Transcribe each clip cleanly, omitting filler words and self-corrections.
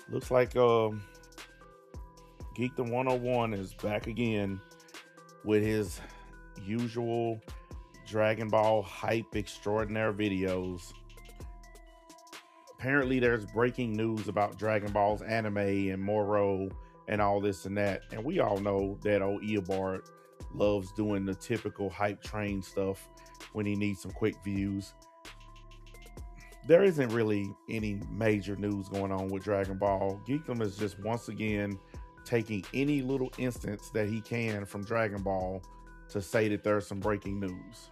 Looks like Geekdom101 is back again with his usual Dragon Ball hype extraordinaire videos. Apparently, there's breaking news about Dragon Ball's anime and Moro and all this and that. And we all know that old Eobard loves doing the typical hype train stuff when he needs some quick views. There isn't really any major news going on with Dragon Ball. Geekdom is just once again taking any little instance that he can from Dragon Ball to say that there's some breaking news.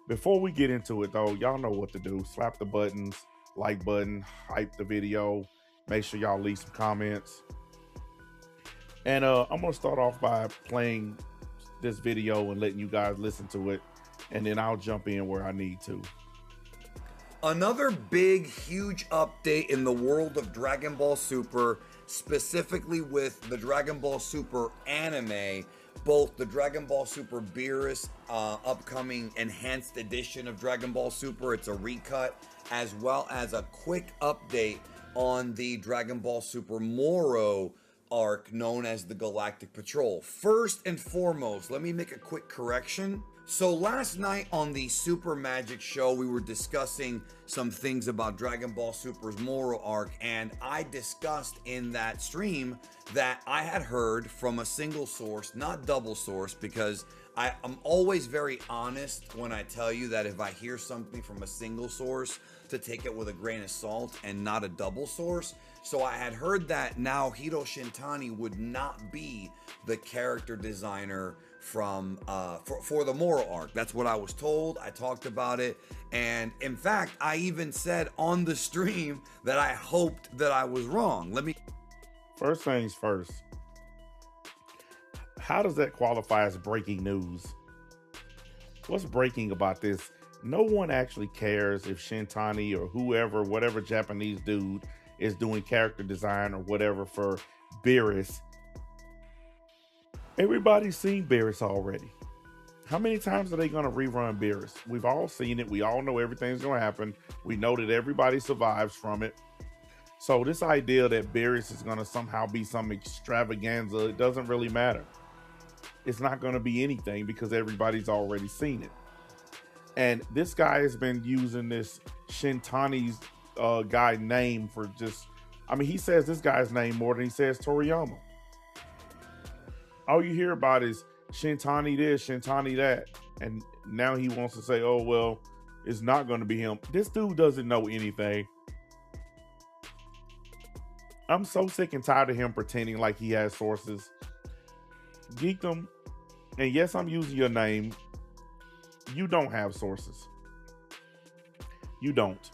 Before we get into it though, y'all know what to do. Slap the buttons, like button, hype the video, make sure y'all leave some comments. And I'm gonna start off by playing this video and letting you guys listen to it, and then I'll jump in where I need to. Another big, huge update in the world of Dragon Ball Super, specifically with the Dragon Ball Super anime, both the Dragon Ball Super Beerus upcoming enhanced edition of Dragon Ball Super, it's a recut, as well as a quick update on the Dragon Ball Super Moro arc known as the Galactic Patrol. First and foremost, let me make a quick correction. So last night on the Super Magic Show, we were discussing some things about Dragon Ball Super's Moro arc, and I discussed in that stream that I had heard from a single source, not double source, because I'm always very honest when I tell you that if I hear something from a single source, to take it with a grain of salt and not a double source. So I had heard that Naohiro Shintani would not be the character designer from for the Moro arc. That's what I was told. I talked about it, and in fact I even said on the stream that I hoped that I was wrong. First things first, how does that qualify as breaking news? What's breaking about this? No one actually cares if Shintani or whoever, whatever Japanese dude is doing character design or whatever for Beerus. Everybody's seen Beerus already. How many times are they going to rerun Beerus? We've all seen it. We all know everything's going to happen. We know that everybody survives from it. So this idea that Beerus is going to somehow be some extravaganza, it doesn't really matter. It's not going to be anything because everybody's already seen it. And this guy has been using this Shintani's guy name for just, I mean, he says this guy's name more than he says Toriyama. All you hear about is Shintani this, Shintani that. And now he wants to say, oh, well, it's not going to be him. This dude doesn't know anything. I'm so sick and tired of him pretending like he has sources. Geekdom, and yes, I'm using your name. You don't have sources. You don't.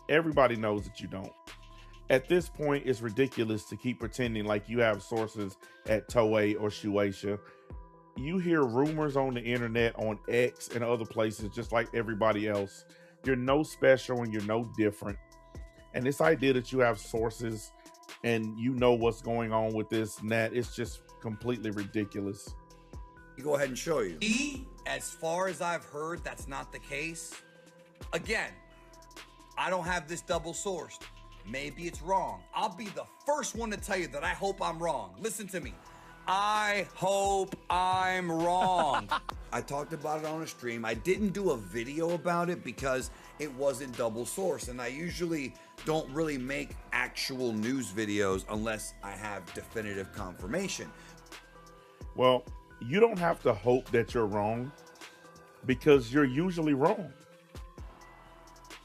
Everybody knows that you don't. At this point, it's ridiculous to keep pretending like you have sources at Toei or Shueisha. You hear rumors on the internet, on X and other places, just like everybody else. You're no special and you're no different. And this idea that you have sources and you know what's going on with this and that, it's just completely ridiculous. Go ahead and show you. As far as I've heard, that's not the case. Again, I don't have this double sourced. Maybe it's wrong. I'll be the first one to tell you that I hope I'm wrong. Listen to me. I hope I'm wrong. I talked about it on a stream. I didn't do a video about it because it wasn't double sourced, and I usually don't really make actual news videos unless I have definitive confirmation. Well, you don't have to hope that you're wrong because you're usually wrong.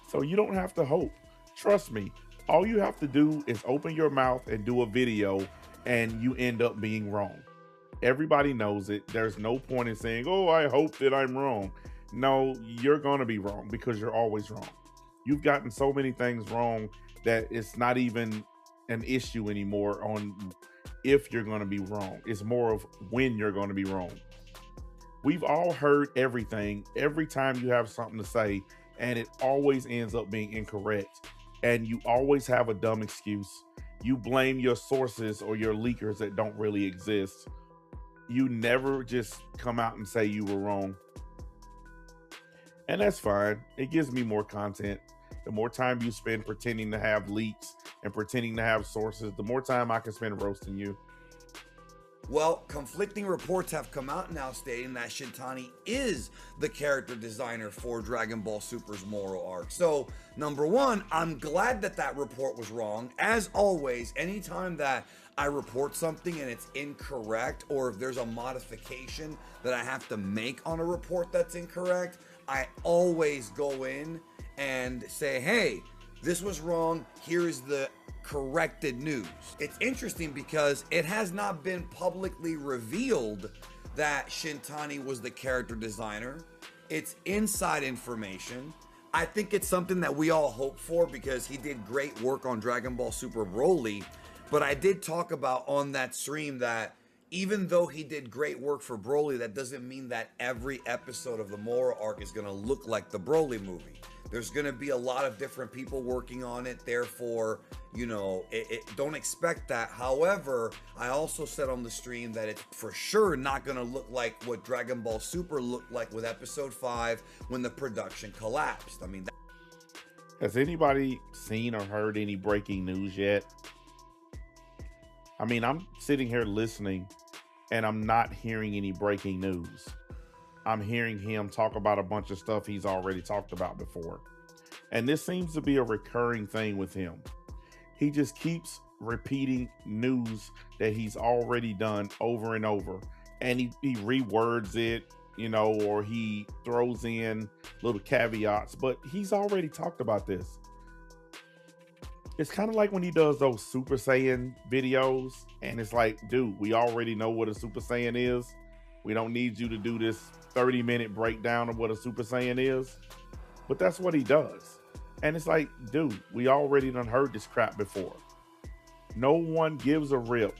So you don't have to hope. Trust me. All you have to do is open your mouth and do a video and you end up being wrong. Everybody knows it. There's no point in saying, oh, I hope that I'm wrong. No, you're going to be wrong because you're always wrong. You've gotten so many things wrong that it's not even an issue anymore on if you're going to be wrong. It's more of when you're going to be wrong. We've all heard everything every time you have something to say, and it always ends up being incorrect. And you always have a dumb excuse. You blame your sources or your leakers that don't really exist. You never just come out and say you were wrong. And that's fine. It gives me more content. the more time you spend pretending to have leaks and pretending to have sources, the more time I can spend roasting you. Well, conflicting reports have come out now stating that Shintani is the character designer for Dragon Ball Super's Moral Arc. So, number one, I'm glad that that report was wrong. As always, anytime that I report something and it's incorrect, or if there's a modification that I have to make on a report that's incorrect, I always go in and say, hey, this was wrong. Here is the corrected news. It's interesting because it has not been publicly revealed that Shintani was the character designer. It's inside information. I think it's something that we all hope for because he did great work on Dragon Ball Super Broly. But I did talk about on that stream that even though he did great work for Broly, that doesn't mean that every episode of the Moral Arc is going to look like the Broly movie. There's going to be a lot of different people working on it. Therefore, you know, don't expect that. However, I also said on the stream that it's for sure not going to look like what Dragon Ball Super looked like with episode 5 when the production collapsed. I mean, has anybody seen or heard any breaking news yet? I mean, I'm sitting here listening and I'm not hearing any breaking news. I'm hearing him talk about a bunch of stuff he's already talked about before. And this seems to be a recurring thing with him. He just keeps repeating news that he's already done over and over. And he rewords it, you know, or he throws in little caveats, but he's already talked about this. It's kind of like when he does those Super Saiyan videos and it's like, dude, we already know what a Super Saiyan is. We don't need you to do this 30-minute breakdown of what a Super Saiyan is. But that's what he does. And it's like, dude, we already done heard this crap before. No one gives a rip.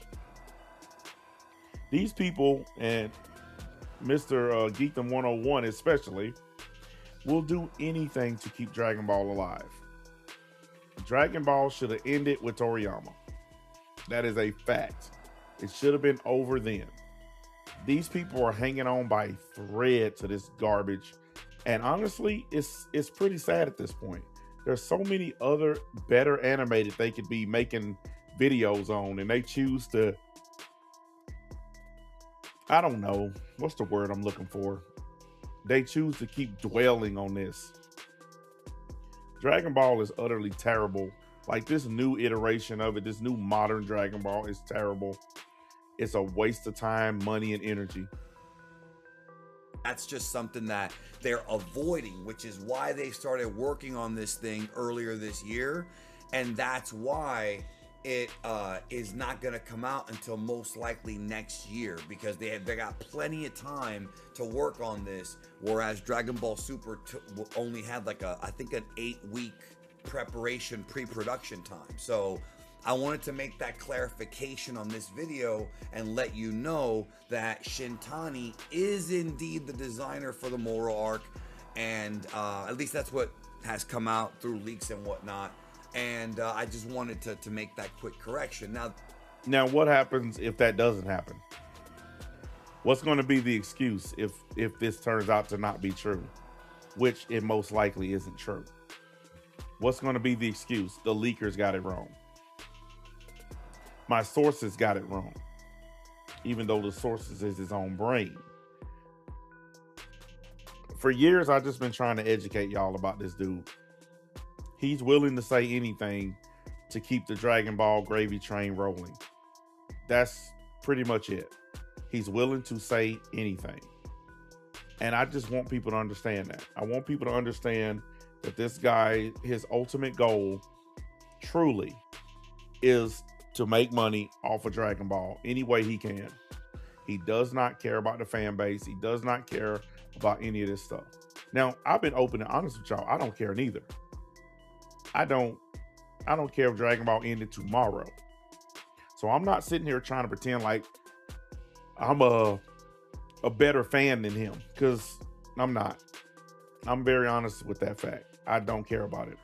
These people, and Mr. Geekdom101 especially, will do anything to keep Dragon Ball alive. Dragon Ball should have ended with Toriyama. That is a fact. It should have been over then. These people are hanging on by a thread to this garbage. And honestly, it's pretty sad at this point. There's so many other better animated they could be making videos on, and they choose to, I don't know, what's the word I'm looking for? They choose to keep dwelling on this. Dragon Ball is utterly terrible. Like this new iteration of it, this new modern Dragon Ball is terrible. It's a waste of time, money, and energy. That's just something that they're avoiding, which is why they started working on this thing earlier this year. And that's why it is not going to come out until most likely next year, because they got plenty of time to work on this. Whereas Dragon Ball Super only had like I think an 8-week preparation pre-production time. So I wanted to make that clarification on this video and let you know that Shintani is indeed the designer for the Moral Arc, and at least that's what has come out through leaks and whatnot. And I just wanted to make that quick correction. Now, what happens if that doesn't happen? What's going to be the excuse if this turns out to not be true, which it most likely isn't true? What's going to be the excuse? The leakers got it wrong. My sources got it wrong, even though the sources is his own brain. For years, I've just been trying to educate y'all about this dude. He's willing to say anything to keep the Dragon Ball gravy train rolling. That's pretty much it. He's willing to say anything. And I just want people to understand that. I want people to understand that this guy, his ultimate goal truly is to make money off of Dragon Ball any way he can. He does not care about the fan base. He does not care about any of this stuff. Now, I've been open and honest with y'all. I don't care neither. I don't care if Dragon Ball ended tomorrow. So I'm not sitting here trying to pretend like I'm a better fan than him, because I'm not. I'm very honest with that fact. I don't care about it.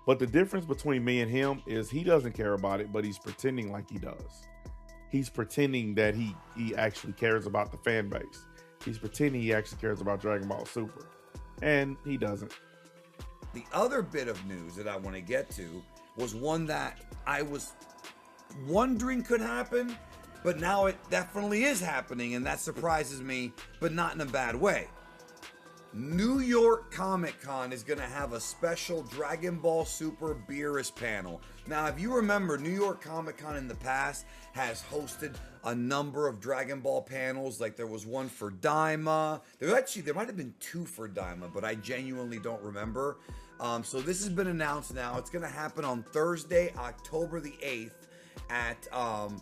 But the difference between me and him is he doesn't care about it, but he's pretending like he does. He's pretending that he actually cares about the fan base. He's pretending he actually cares about Dragon Ball Super. And he doesn't. The other bit of news that I want to get to was one that I was wondering could happen, but now it definitely is happening, and that surprises me, but not in a bad way. New York Comic Con is going to have a special Dragon Ball Super Beerus panel. Now, if you remember, New York Comic Con in the past has hosted a number of Dragon Ball panels. Like there was one for Daima. There might have been two for Daima, but I genuinely don't remember. So this has been announced now. It's going to happen on Thursday, October the 8th at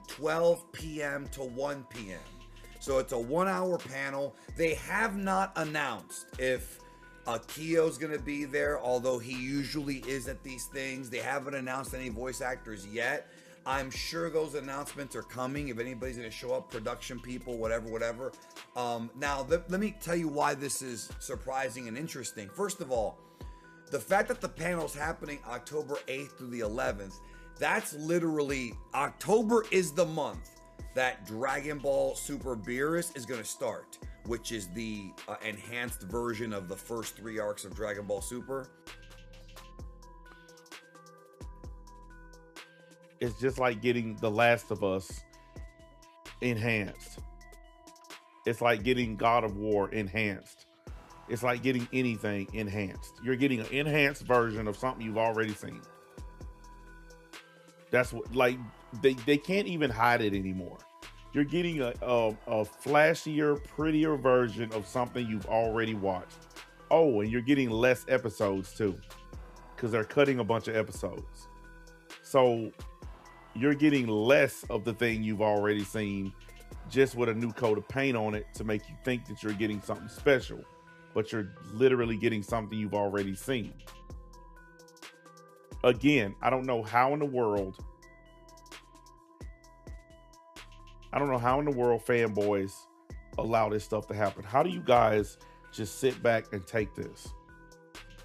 12 p.m. to 1 p.m. So it's a 1-hour panel. They have not announced if Akio's going to be there, although he usually is at these things. They haven't announced any voice actors yet. I'm sure those announcements are coming. If anybody's going to show up, production people, whatever. Now, let me tell you why this is surprising and interesting. First of all, the fact that the panel's happening October 8th through the 11th, that's literally, October is the month that Dragon Ball Super Beerus is going to start, which is the enhanced version of the first 3 arcs of Dragon Ball Super. It's just like getting The Last of Us enhanced. It's like getting God of War enhanced. It's like getting anything enhanced. You're getting an enhanced version of something you've already seen. That's what, like, they can't even hide it anymore. You're getting a flashier, prettier version of something you've already watched. Oh, and you're getting less episodes too, because they're cutting a bunch of episodes. So you're getting less of the thing you've already seen, just with a new coat of paint on it to make you think that you're getting something special, but you're literally getting something you've already seen. Again, I don't know how in the world fanboys allow this stuff to happen. How do you guys just sit back and take this?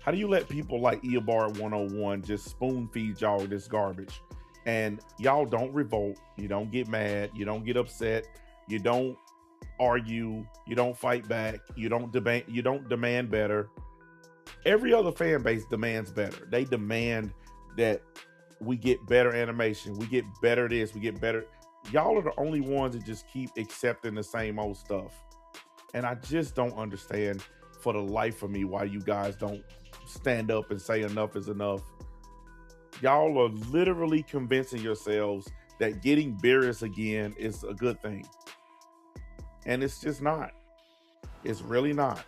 How do you let people like Eobard101 just spoon feed y'all this garbage? And y'all don't revolt, you don't get mad, you don't get upset, you don't argue, you don't fight back, you don't demand better. Every other fan base demands better. They demand that we get better animation, we get better this, we get better. Y'all are the only ones that just keep accepting the same old stuff. And I just don't understand for the life of me why you guys don't stand up and say enough is enough. Y'all are literally convincing yourselves that getting Beerus again is a good thing. And it's just not. It's really not.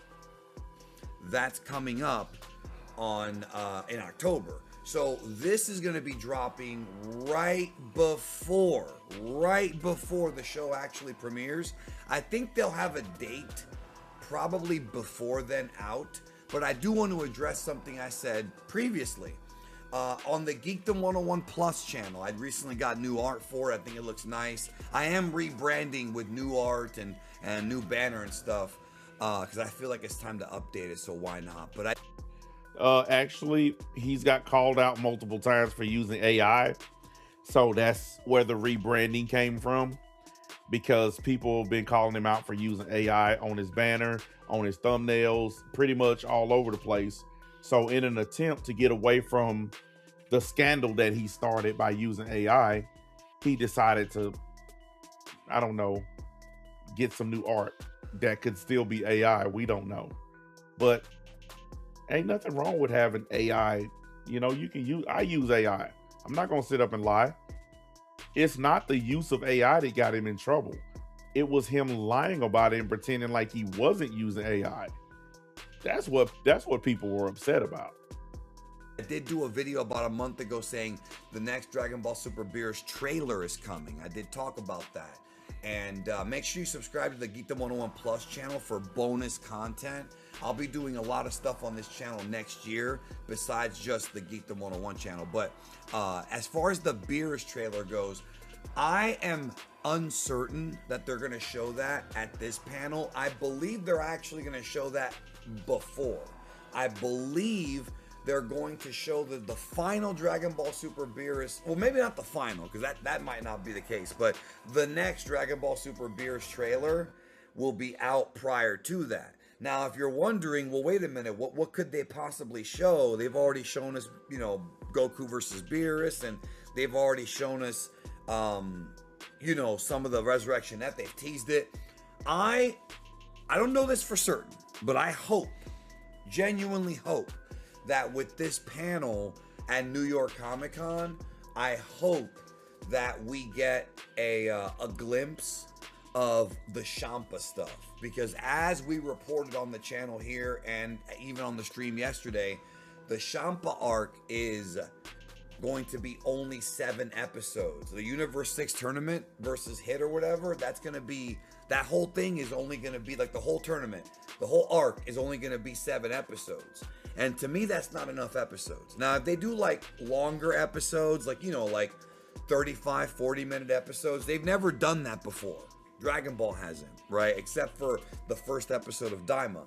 That's coming up on in October. So this is going to be dropping right before the show actually premieres. I think they'll have a date probably before then out, but I do want to address something I said previously. On the Geekdom101 Plus channel, I'd recently got new art for it. I think it looks nice. I am rebranding with new art and new banner and stuff because I feel like it's time to update it, so why not? But actually, he's got called out multiple times for using AI. So that's where the rebranding came from, because people have been calling him out for using AI on his banner, on his thumbnails, pretty much all over the place. So in an attempt to get away from the scandal that he started by using AI, he decided to, I don't know, get some new art that could still be AI. We don't know. But ain't nothing wrong with having AI. You know, I use AI. I'm not going to sit up and lie. It's not the use of AI that got him in trouble. It was him lying about it and pretending like he wasn't using AI. That's what people were upset about. I did do a video about a month ago saying the next Dragon Ball Super Beerus trailer is coming. I did talk about that. And make sure you subscribe to the Geekdom101 Plus channel for bonus content. I'll be doing a lot of stuff on this channel next year besides just the Geekdom101 channel. But as far as the Beerus trailer goes, I am uncertain that they're going to show that at this panel. I believe they're actually going to show that before. I believe they're going to show the final Dragon Ball Super Beerus. Well, maybe not the final, because that might not be the case. But the next Dragon Ball Super Beerus trailer will be out prior to that. Now, if you're wondering, well, wait a minute, what could they possibly show? They've already shown us, Goku versus Beerus, and they've already shown us, some of the Resurrection F. They've teased it. I don't know this for certain, but I hope, genuinely hope, that with this panel at New York Comic-Con, I hope that we get a glimpse of the Champa stuff, because as we reported on the channel here and even on the stream yesterday, the Champa arc is going to be only 7 episodes. The Universe 6 tournament versus Hit or whatever, that's going to be, that whole thing is only going to be like the whole tournament. The whole arc is only going to be 7 episodes. And to me, that's not enough episodes. Now, if they do like longer episodes, like, like 35, 40-minute episodes, they've never done that before. Dragon Ball hasn't, right? Except for the first episode of Daima.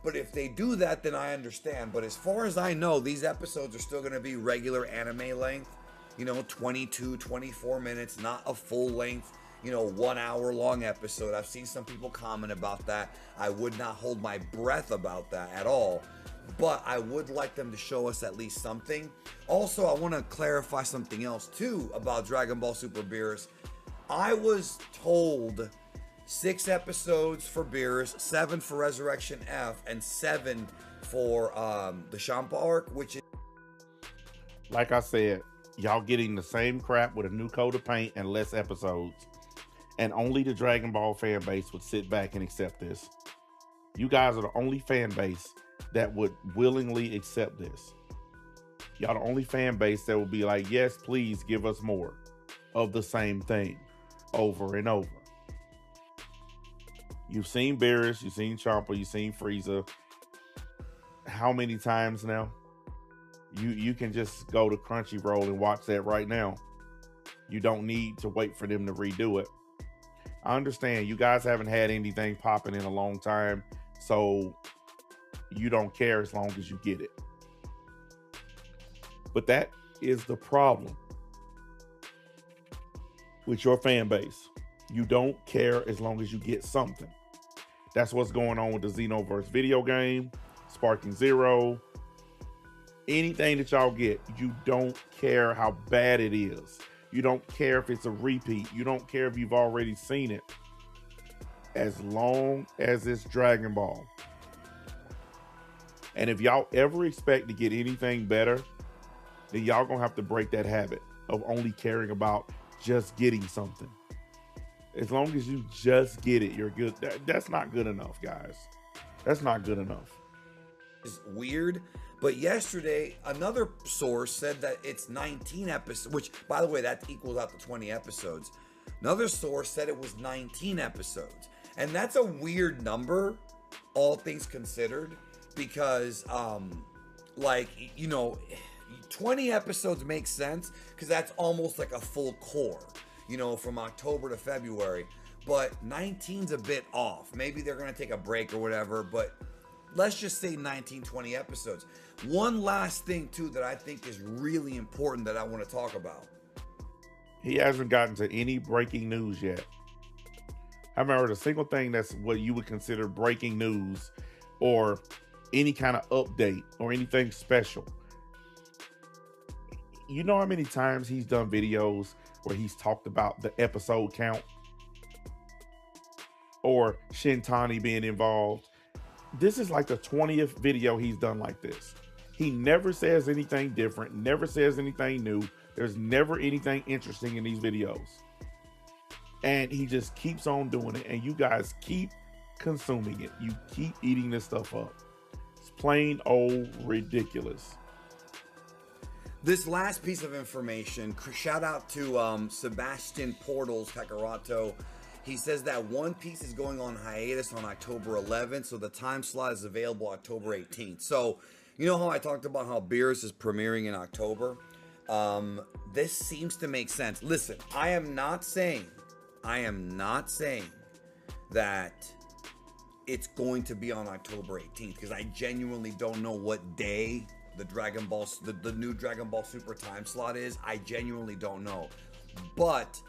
But if they do that, then I understand. But as far as I know, these episodes are still going to be regular anime length, 22, 24 minutes, not a full length, 1 hour long episode. I've seen some people comment about that. I would not hold my breath about that at all. But I would like them to show us at least something. Also, I want to clarify something else too about Dragon Ball Super Beerus. I was told 6 episodes for Beerus, 7 for Resurrection F, and 7 for the Champa arc, which is... Like I said, y'all getting the same crap with a new coat of paint and less episodes. And only the Dragon Ball fan base would sit back and accept this. You guys are the only fan base that would willingly accept this. Y'all the only fan base that will be like, yes, please give us more of the same thing over and over. You've seen Beerus, you've seen Champa, you've seen Frieza. How many times now? You can just go to Crunchyroll and watch that right now. You don't need to wait for them to redo it. I understand you guys haven't had anything popping in a long time, so you don't care as long as you get it. But that is the problem with your fan base. You don't care as long as you get something. That's what's going on with the Xenoverse video game, Sparking Zero. Anything that y'all get, you don't care how bad it is. You don't care if it's a repeat. You don't care if you've already seen it. As long as it's Dragon Ball. And if y'all ever expect to get anything better, then y'all gonna have to break that habit of only caring about just getting something. As long as you just get it, you're good. That's not good enough, guys. That's not good enough. It's weird. But yesterday, another source said that it's 19 episodes, which, by the way, that equals out to 20 episodes. Another source said it was 19 episodes. And that's a weird number, all things considered, because, 20 episodes makes sense, because that's almost like a full core, from October to February. But 19's a bit off. Maybe they're going to take a break or whatever, but let's just say 19, 20 episodes. One last thing, too, that I think is really important that I want to talk about. He hasn't gotten to any breaking news yet. I haven't heard a single thing that's what you would consider breaking news or any kind of update or anything special. You know how many times he's done videos where he's talked about the episode count or Shintani being involved? This is like the 20th video he's done like this. He never says anything different, never says anything new. There's never anything interesting in these videos. And he just keeps on doing it, and you guys keep consuming it. You keep eating this stuff up. It's plain old ridiculous. This last piece of information, shout out to Sebastian Portals Kakarato. He says that One Piece is going on hiatus on October 11th, so the time slot is available October 18th. So, you know how I talked about how Beerus is premiering in October? This seems to make sense. Listen, I am not saying that it's going to be on October 18th, because I genuinely don't know what day the Dragon Ball, the new Dragon Ball Super time slot is. I genuinely don't know, but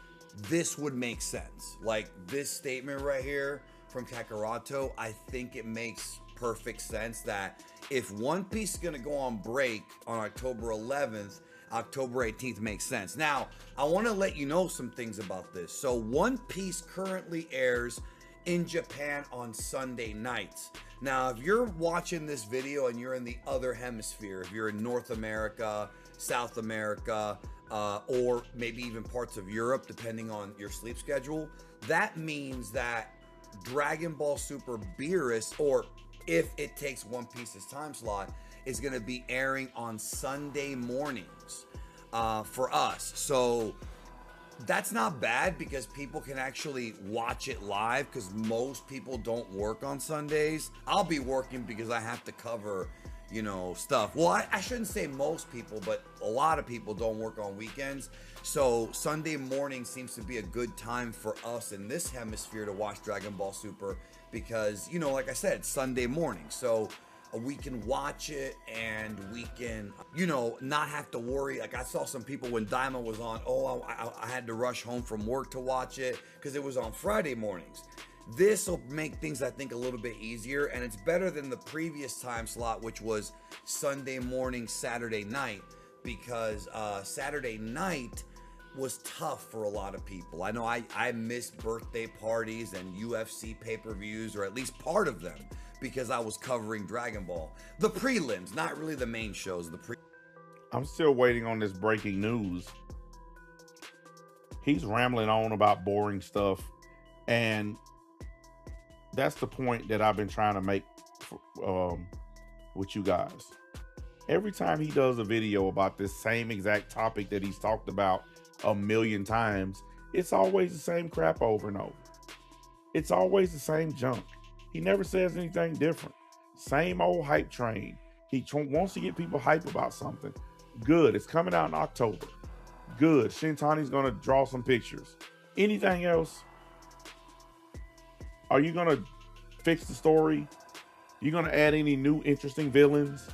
this would make sense. Like this statement right here from Kakarato, I think it makes perfect sense that if One Piece is going to go on break on October 11th, October 18th makes sense. Now, I want to let you know some things about this. So One Piece currently airs in Japan on Sunday nights. Now, if you're watching this video and you're in the other hemisphere, if you're in North America, South America, or maybe even parts of Europe, depending on your sleep schedule, that means that Dragon Ball Super Beerus, or if it takes One Piece's time slot, is going to be airing on Sunday mornings for us. So that's not bad because people can actually watch it live, because most people don't work on Sundays. I'll be working because I have to cover, you know, stuff. Well, I shouldn't say most people, but a lot of people don't work on weekends. So Sunday morning seems to be a good time for us in this hemisphere to watch Dragon Ball Super because, you know, like I said, Sunday morning. So we can watch it and we can, you know, not have to worry. Like I saw some people when Diamond was on, I had to rush home from work to watch it because it was on Friday mornings. This will make things, I think, a little bit easier, and it's better than the previous time slot, which was Sunday morning, Saturday night, because Saturday night was tough for a lot of people. I know I missed birthday parties and UFC pay-per-views, or at least part of them, because I was covering Dragon Ball. The prelims, not really the main shows. I'm still waiting on this breaking news. He's rambling on about boring stuff, and that's the point that I've been trying to make with you guys. Every time he does a video about this same exact topic that he's talked about a million times, it's always the same crap over and over. It's always the same junk. He never says anything different. Same old hype train. He wants to get people hype about something. Good. It's coming out in October. Good. Shintani's going to draw some pictures. Anything else? Are you going to fix the story? You going to add any new interesting villains?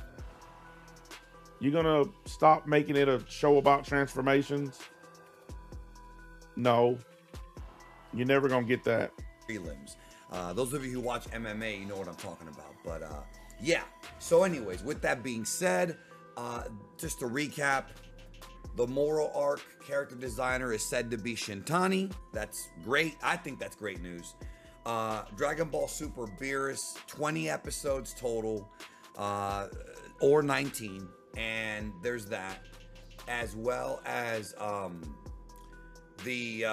You going to stop making it a show about transformations? No. You're never going to get that. Prelims. Those of you who watch MMA, you know what I'm talking about. But yeah. So anyways, with that being said, just to recap, the Moro arc character designer is said to be Shintani. That's great. I think that's great news. Dragon Ball Super Beerus, 20 episodes total, or 19, and there's that, as well as this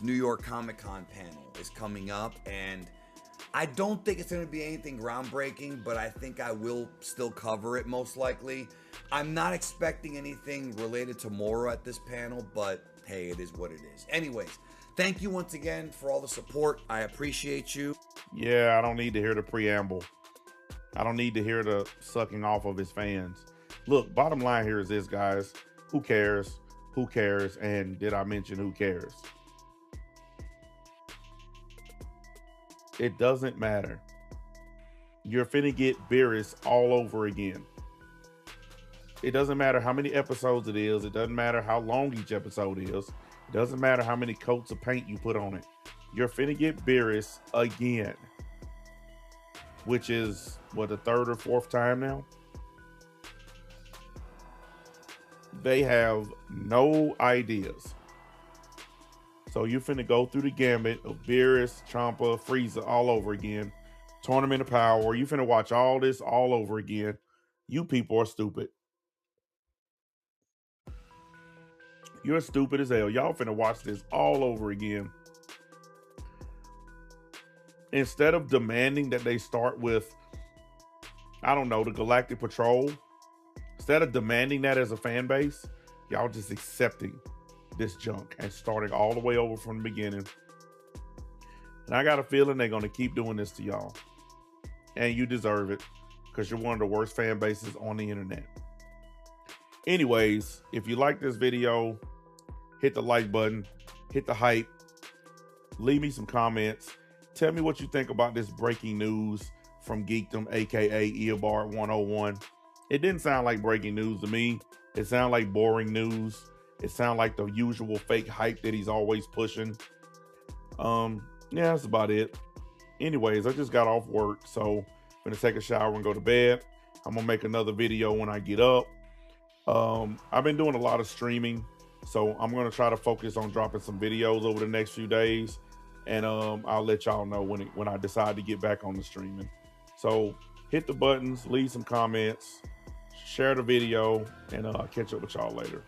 New York ComicCon panel is coming up, and I don't think it's going to be anything groundbreaking, but I think I will still cover it most likely. I'm not expecting anything related to Moro at this panel, but hey, it is what it is. Anyways, thank you once again for all the support. I appreciate you. Yeah, I don't need to hear the preamble. I don't need to hear the sucking off of his fans. Look, bottom line here is this, guys. Who cares? Who cares? And did I mention who cares? It doesn't matter. You're finna get Beerus all over again. It doesn't matter how many episodes it is. It doesn't matter how long each episode is. It doesn't matter how many coats of paint you put on it. You're finna get Beerus again. Which is, what, the third or fourth time now? They have no ideas. So you're finna go through the gambit of Beerus, Champa, Frieza all over again. Tournament of Power. You finna watch all this all over again. You people are stupid. You're stupid as hell. Y'all finna watch this all over again. Instead of demanding that they start with, I don't know, the Galactic Patrol, instead of demanding that as a fan base, y'all just accepting this junk and starting all the way over from the beginning. And I got a feeling they're going to keep doing this to y'all. And you deserve it, because you're one of the worst fan bases on the internet. Anyways, if you like this video, hit the like button, hit the hype, leave me some comments. Tell me what you think about this breaking news from Geekdom, aka Eobard101. It didn't sound like breaking news to me. It sounded like boring news. It sounded like the usual fake hype that he's always pushing. Yeah, that's about it. anyways, I just got off work, so I'm gonna take a shower and go to bed. I'm gonna make another video when I get up. I've been doing a lot of streaming, so I'm gonna try to focus on dropping some videos over the next few days, and I'll let y'all know when I decide to get back on the streaming. So hit the buttons, leave some comments, share the video, and I'll catch up with y'all later.